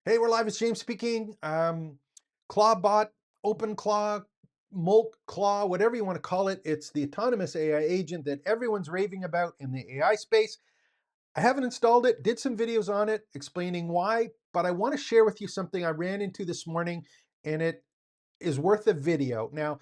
Hey, we're live. It's James speaking. Clawbot, OpenClaw, MoltClaw, whatever you want to call it. It's the autonomous AI agent that everyone's raving about in the AI space. I haven't installed it, did some videos on it explaining why, but I want to share with you something I ran into this morning, and it is worth a video. Now,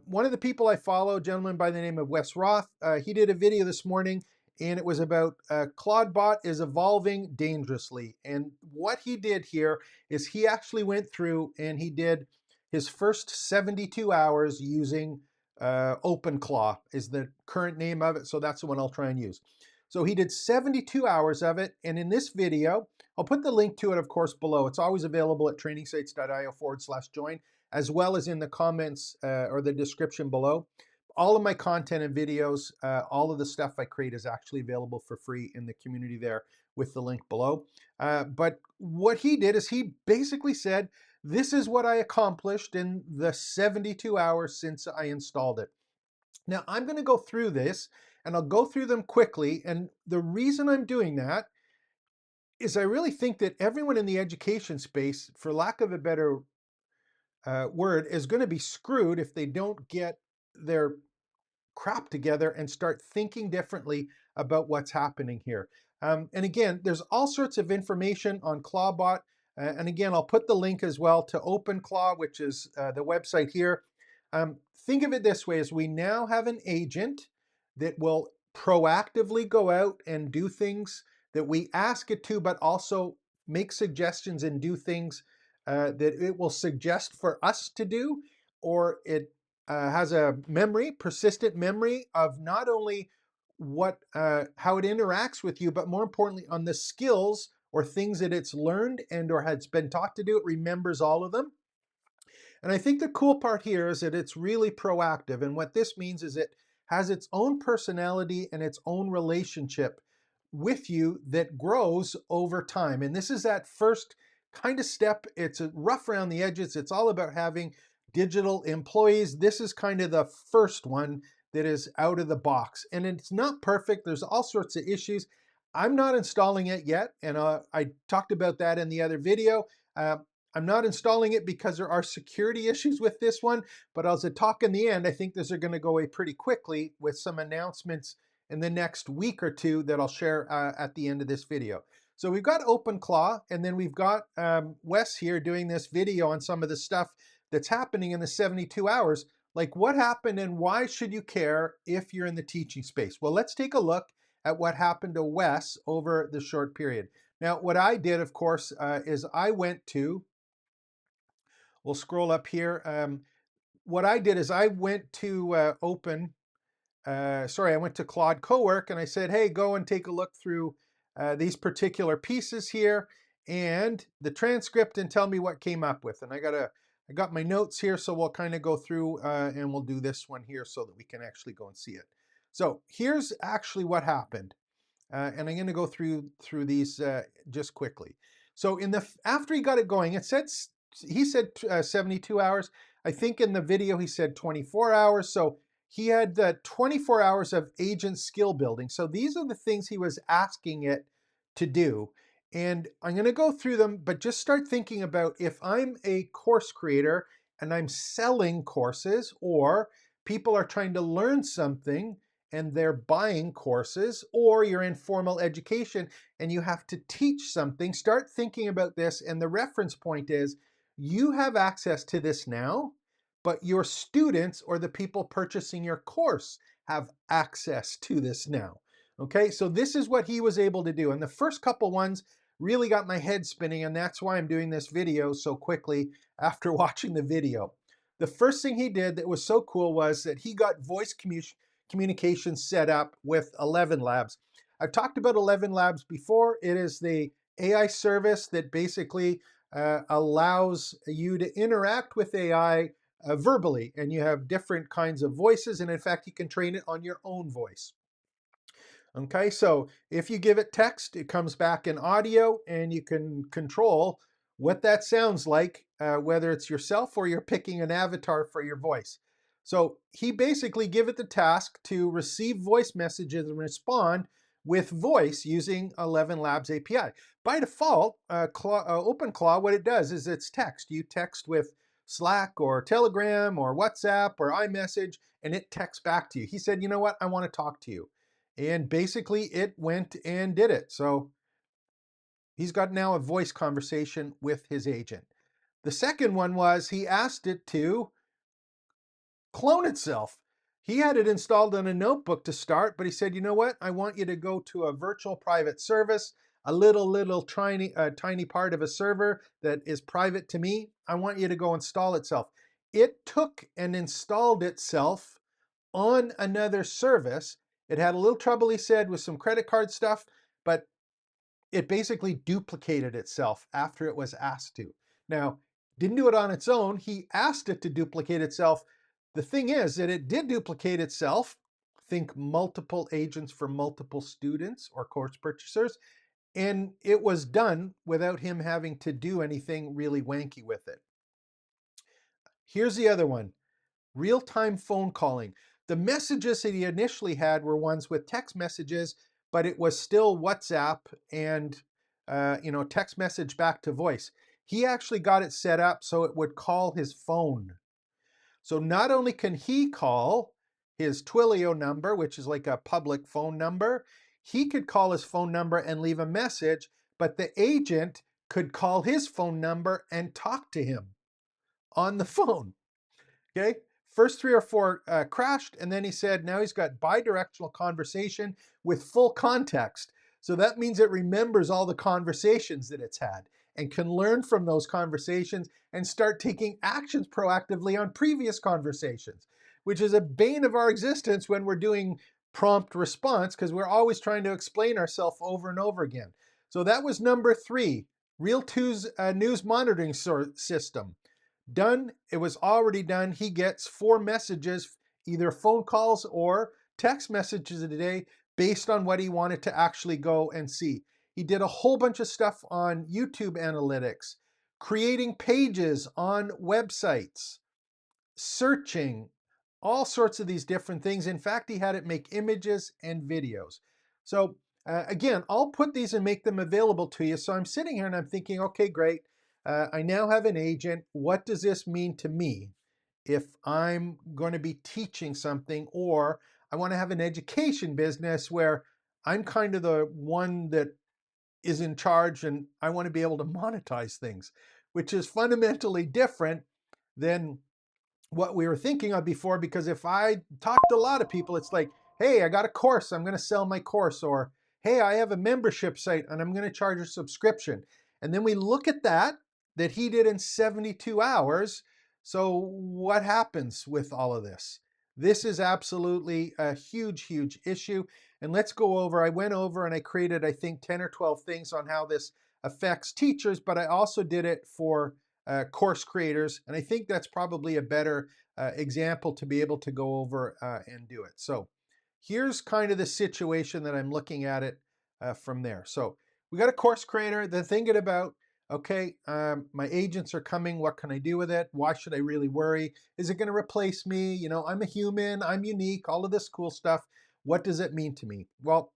one of the people I follow, a gentleman by the name of Wes Roth, he did a video this morning, and it was about Claudebot is evolving dangerously. And what he did here is he actually went through and he did his first 72 hours using OpenClaw is the current name of it. So that's the one I'll try and use. So he did 72 hours of it. And in this video, I'll put the link to it, of course, below. It's always available at trainingsites.io/join, as well as in the comments or the description below. All of my content and videos, all of the stuff I create is actually available for free in the community there with the link below. But what he did is he basically said, this is what I accomplished in the 72 hours since I installed it. Now I'm going to go through this and I'll go through them quickly. And the reason I'm doing that is I really think that everyone in the education space, for lack of a better word, is going to be screwed if they don't get their crap together and start thinking differently about what's happening here. And again, there's all sorts of information on Clawbot. And again, I'll put the link as well to OpenClaw, which is the website here. Think of it this way, as we now have an agent that will proactively go out and do things that we ask it to, but also make suggestions and do things that it will suggest for us to do, or it has a memory, persistent memory of not only what how it interacts with you, but more importantly on the skills or things that it's learned and or has been taught to do. It remembers all of them. And I think the cool part here is that it's really proactive. And what this means is it has its own personality and its own relationship with you that grows over time. And this is that first kind of step. It's rough around the edges. It's all about having digital employees. This is kind of the first one that is out of the box. And it's not perfect. There's all sorts of issues. I'm not installing it yet. And I talked about that in the other video. Uh, I'm not installing it because there are security issues with this one, but as I talk in the end, I think these are going to go away pretty quickly with some announcements in the next week or two that I'll share at the end of this video. So we've got OpenClaw, and then we've got Wes here doing this video on some of the stuff that's happening in the 72 hours. Like what happened and why should you care if you're in the teaching space? Well, let's take a look at what happened to Wes over the short period. Now, what I did, of course, is I went to, we'll scroll up here. What I did is I went to I went to Claude Cowork and I said, hey, go and take a look through these particular pieces here and the transcript and tell me what came up with. And I got my notes here, so we'll kind of go through and we'll do this one here so that we can actually go and see it. So here's actually what happened. And I'm going to go through these just quickly. So after he got it going, he said 72 hours. I think in the video he said 24 hours. So he had 24 hours of agent skill building. So these are the things he was asking it to do. And I'm going to go through them, but just start thinking about if I'm a course creator and I'm selling courses, or people are trying to learn something and they're buying courses, or you're in formal education and you have to teach something, start thinking about this. And the reference point is you have access to this now, but your students or the people purchasing your course have access to this now. Okay, so this is what he was able to do. And the first couple ones really got my head spinning, and that's why I'm doing this video so quickly after watching the video. The first thing he did that was so cool was that he got voice communication set up with 11 Labs. I've talked about 11 Labs before. It is the AI service that basically allows you to interact with AI verbally, and you have different kinds of voices, and in fact, you can train it on your own voice. Okay, so if you give it text, it comes back in audio, and you can control what that sounds like, whether it's yourself or you're picking an avatar for your voice. So he basically give it the task to receive voice messages and respond with voice using 11 Labs API. By default, OpenClaw, what it does is it's text. You text with Slack or Telegram or WhatsApp or iMessage, and it texts back to you. He said, you know what, I want to talk to you. And basically it went and did it. So he's got now a voice conversation with his agent. The second one was he asked it to clone itself. He had it installed on a notebook to start, but he said, you know what? I want you to go to a virtual private service, a little tiny part of a server that is private to me. I want you to go install itself. It took and installed itself on another service. It had a little trouble, he said, with some credit card stuff, but it basically duplicated itself after it was asked to. Now, didn't do it on its own. He asked it to duplicate itself. The thing is that it did duplicate itself. Think multiple agents for multiple students or course purchasers. And it was done without him having to do anything really wanky with it. Here's the other one. Real-time phone calling. The messages that he initially had were ones with text messages, but it was still WhatsApp and text message back to voice. He actually got it set up so it would call his phone. So not only can he call his Twilio number, which is like a public phone number, he could call his phone number and leave a message, but the agent could call his phone number and talk to him on the phone. Okay, first 3 or 4 crashed, and then he said now he's got bidirectional conversation with full context. So that means it remembers all the conversations that it's had and can learn from those conversations and start taking actions proactively on previous conversations, which is a bane of our existence when we're doing prompt response because we're always trying to explain ourselves over and over again. So that was number 3, Real2's news monitoring system. Done. It was already done. He gets 4 messages, either phone calls or text messages a day based on what he wanted to actually go and see. He did a whole bunch of stuff on YouTube analytics, creating pages on websites, searching, all sorts of these different things. In fact, he had it make images and videos. So again, I'll put these and make them available to you. So I'm sitting here and I'm thinking, okay, great. I now have an agent. What does this mean to me if I'm going to be teaching something, or I want to have an education business where I'm kind of the one that is in charge and I want to be able to monetize things, which is fundamentally different than what we were thinking of before. Because if I talk to a lot of people, it's like, hey, I got a course, I'm going to sell my course, or hey, I have a membership site and I'm going to charge a subscription. And then we look at that he did in 72 hours. So what happens with all of this? This is absolutely a huge, huge issue. And let's go over, I went over and I created, I think, 10 or 12 things on how this affects teachers, but I also did it for course creators. And I think that's probably a better example to be able to go over and do it. So here's kind of the situation that I'm looking at it from there. So we got a course creator. They're thinking about, okay, my agents are coming. What can I do with it? Why should I really worry? Is it going to replace me? You know, I'm a human, I'm unique, all of this cool stuff. What does it mean to me? Well,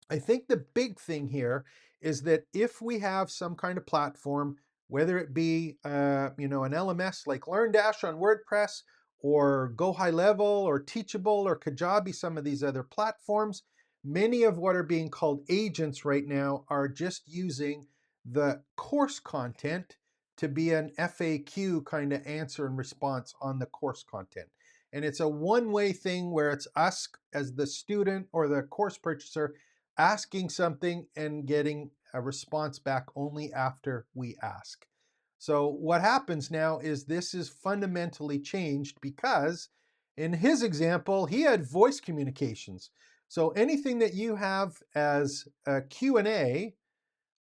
I think the big thing here is that if we have some kind of platform, whether it be an LMS like LearnDash on WordPress, or Go High Level, or Teachable, or Kajabi, some of these other platforms, many of what are being called agents right now are just using the course content to be an FAQ kind of answer and response on the course content. And it's a one-way thing where it's us as the student or the course purchaser asking something and getting a response back only after we ask. So what happens now is this is fundamentally changed because in his example, he had voice communications. So anything that you have as a Q&A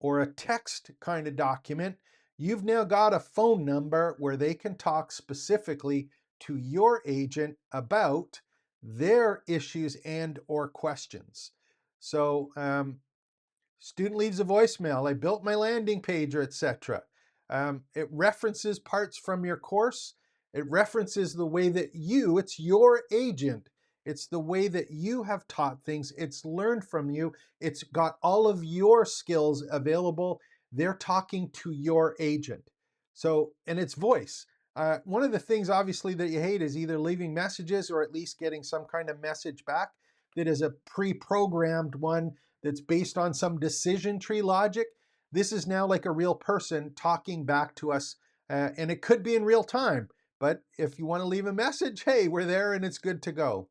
or a text kind of document, you've now got a phone number where they can talk specifically to your agent about their issues and or questions. So student leaves a voicemail, I built my landing page, or etc. It references parts from your course. It references the way that it's your agent, It's the way that you have taught things. It's learned from you. It's got all of your skills available. They're talking to your agent. So, and it's voice. One of the things, obviously, that you hate is either leaving messages or at least getting some kind of message back that is a pre programmed one that's based on some decision tree logic. This is now like a real person talking back to us, and it could be in real time. But if you want to leave a message, hey, we're there and it's good to go.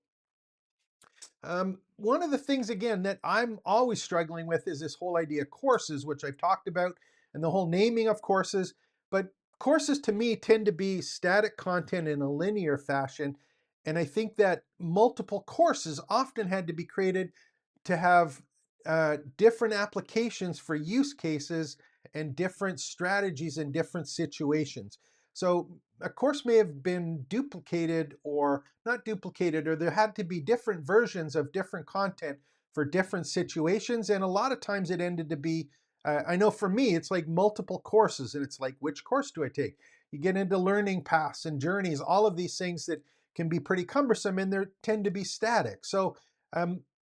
One of the things, again, that I'm always struggling with is this whole idea of courses, which I've talked about, and the whole naming of courses. But courses to me tend to be static content in a linear fashion. And I think that multiple courses often had to be created to have different applications for use cases and different strategies in different situations. So a course may have been duplicated or not duplicated, or there had to be different versions of different content for different situations. And a lot of times it ended to be, I know for me, it's like multiple courses, and it's like, which course do I take? You get into learning paths and journeys, all of these things that can be pretty cumbersome, and they tend to be static. So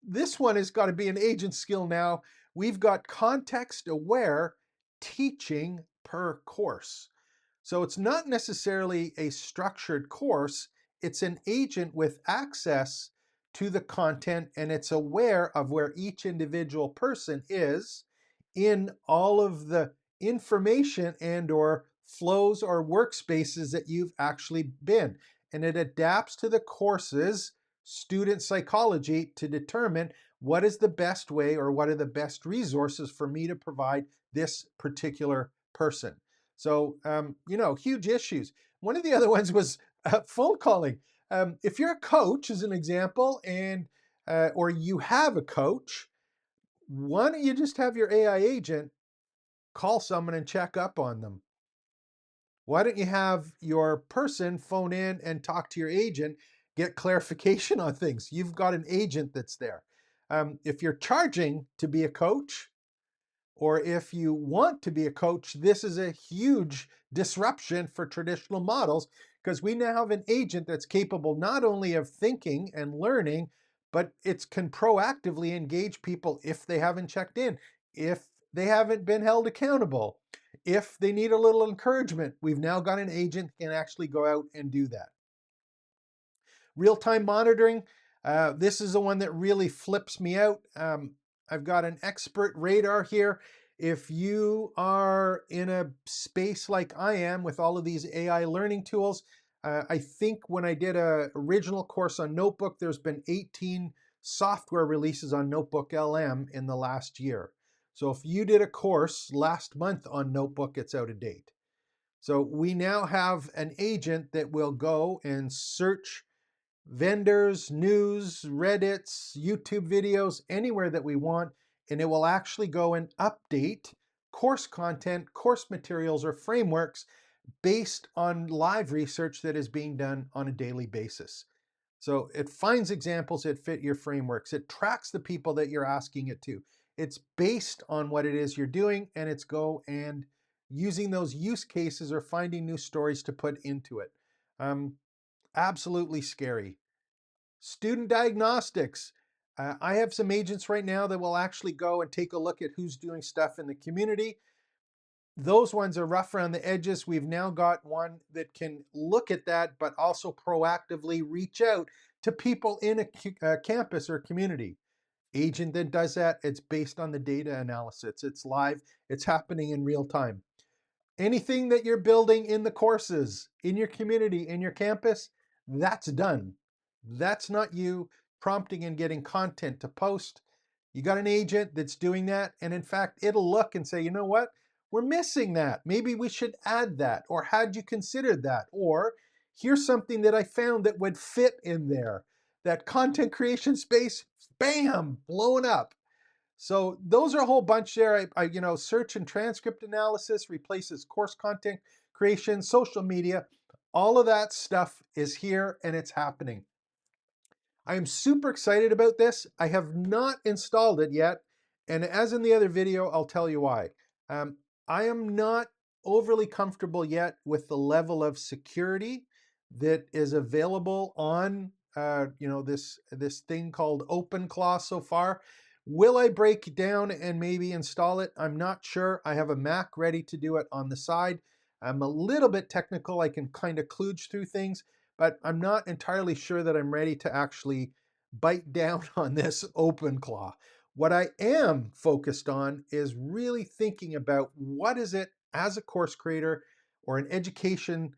this one has got to be an agent skill now. We've got context aware teaching per course. So it's not necessarily a structured course, it's an agent with access to the content, and it's aware of where each individual person is in all of the information and or flows or workspaces that you've actually been. And it adapts to the course's student psychology to determine what is the best way or what are the best resources for me to provide this particular person. So, huge issues. One of the other ones was phone calling. If you're a coach, as an example, and or you have a coach, why don't you just have your AI agent call someone and check up on them? Why don't you have your person phone in and talk to your agent, get clarification on things? You've got an agent that's there. If you're charging to be a coach, or if you want to be a coach, this is a huge disruption for traditional models, because we now have an agent that's capable not only of thinking and learning, but it can proactively engage people if they haven't checked in, if they haven't been held accountable, if they need a little encouragement. We've now got an agent that can actually go out and do that. Real-time monitoring. This is the one that really flips me out. I've got an expert radar here. If you are in a space like I am with all of these AI learning tools, I think when I did an original course on Notebook, there's been 18 software releases on Notebook LM in the last year. So if you did a course last month on Notebook, it's out of date. So we now have an agent that will go and search vendors, news, Reddits, YouTube videos, anywhere that we want, and it will actually go and update course content, course materials, or frameworks based on live research that is being done on a daily basis. So it finds examples that fit your frameworks. It tracks the people that you're asking it to. It's based on what it is you're doing, and it's go and using those use cases or finding new stories to put into it. Absolutely scary. Student diagnostics. I have some agents right now that will actually go and take a look at who's doing stuff in the community. Those ones are rough around the edges. We've now got one that can look at that, but also proactively reach out to people in a campus or community. Agent that does that, it's based on the data analysis. It's live, it's happening in real time. Anything that you're building in the courses, in your community, in your campus, that's done. That's not you prompting and getting content to post. You got an agent that's doing that. And in fact, it'll look and say, you know what? We're missing that. Maybe we should add that. Or had you considered that? Or here's something that I found that would fit in there. That content creation space, bam, blowing up. So those are a whole bunch there. Search and transcript analysis replaces course content creation, social media. All of that stuff is here and it's happening. I am super excited about this. I have not installed it yet. And as in the other video, I'll tell you why. I am not overly comfortable yet with the level of security that is available on this thing called OpenClaw so far. Will I break it down and maybe install it? I'm not sure. I have a Mac ready to do it on the side. I'm a little bit technical. I can kind of kludge through things, but I'm not entirely sure that I'm ready to actually bite down on this OpenClaw. What I am focused on is really thinking about what is it as a course creator or an education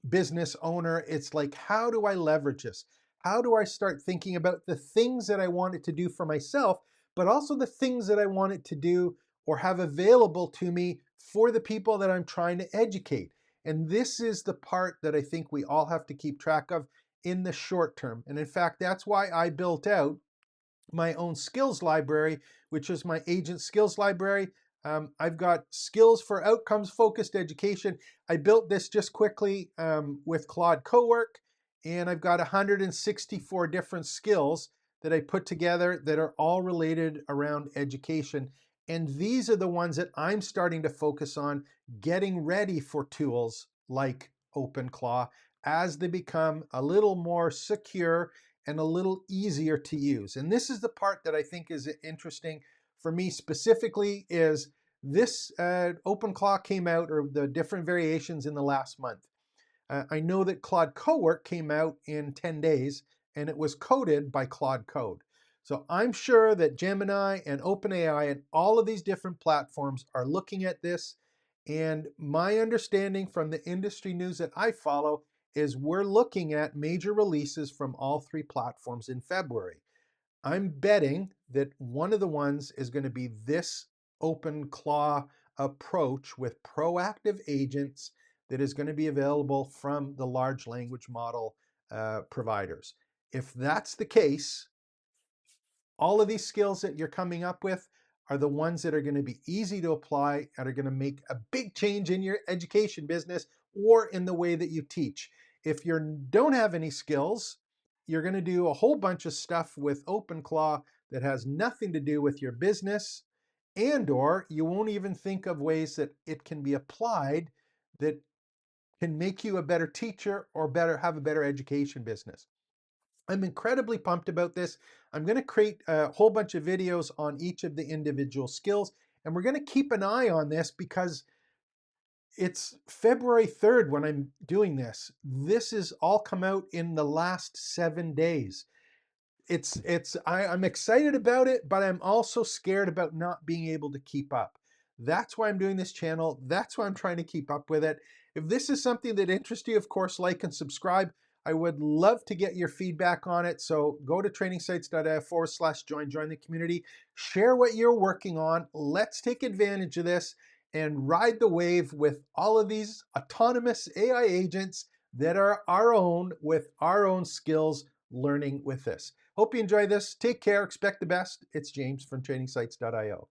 business owner. It's like, how do I leverage this? How do I start thinking about the things that I want it to do for myself, but also the things that I want it to do or have available to me for the people that I'm trying to educate? And this is the part that I think we all have to keep track of in the short term. And in fact, that's why I built out my own skills library, which is my agent skills library. I've got skills for outcomes focused education. I built this just quickly with Claude Cowork, and I've got 164 different skills that I put together that are all related around education. And these are the ones that I'm starting to focus on getting ready for tools like OpenClaw as they become a little more secure and a little easier to use. And this is the part that I think is interesting for me specifically is this OpenClaw came out, or the different variations, in the last month. I know that Claude Cowork came out in 10 days and it was coded by Claude Code. So I'm sure that Gemini and OpenAI and all of these different platforms are looking at this. And my understanding from the industry news that I follow is we're looking at major releases from all three platforms in February. I'm betting that one of the ones is going to be this OpenClaw approach with proactive agents that is going to be available from the large language model providers. If that's the case, all of these skills that you're coming up with are the ones that are going to be easy to apply and are going to make a big change in your education business or in the way that you teach. If you don't have any skills, you're going to do a whole bunch of stuff with OpenClaw that has nothing to do with your business, and or you won't even think of ways that it can be applied that can make you a better teacher or have a better education business. I'm incredibly pumped about this. I'm going to create a whole bunch of videos on each of the individual skills, and we're going to keep an eye on this because it's February 3rd when I'm doing this. This has all come out in the last 7 days. I'm excited about it, but I'm also scared about not being able to keep up. That's why I'm doing this channel. That's why I'm trying to keep up with it. If this is something that interests you, of course, like and subscribe. I would love to get your feedback on it. So go to trainingsites.io/join, join the community, share what you're working on. Let's take advantage of this and ride the wave with all of these autonomous AI agents that are our own, with our own skills, learning with this. Hope you enjoy this. Take care. Expect the best. It's James from trainingsites.io.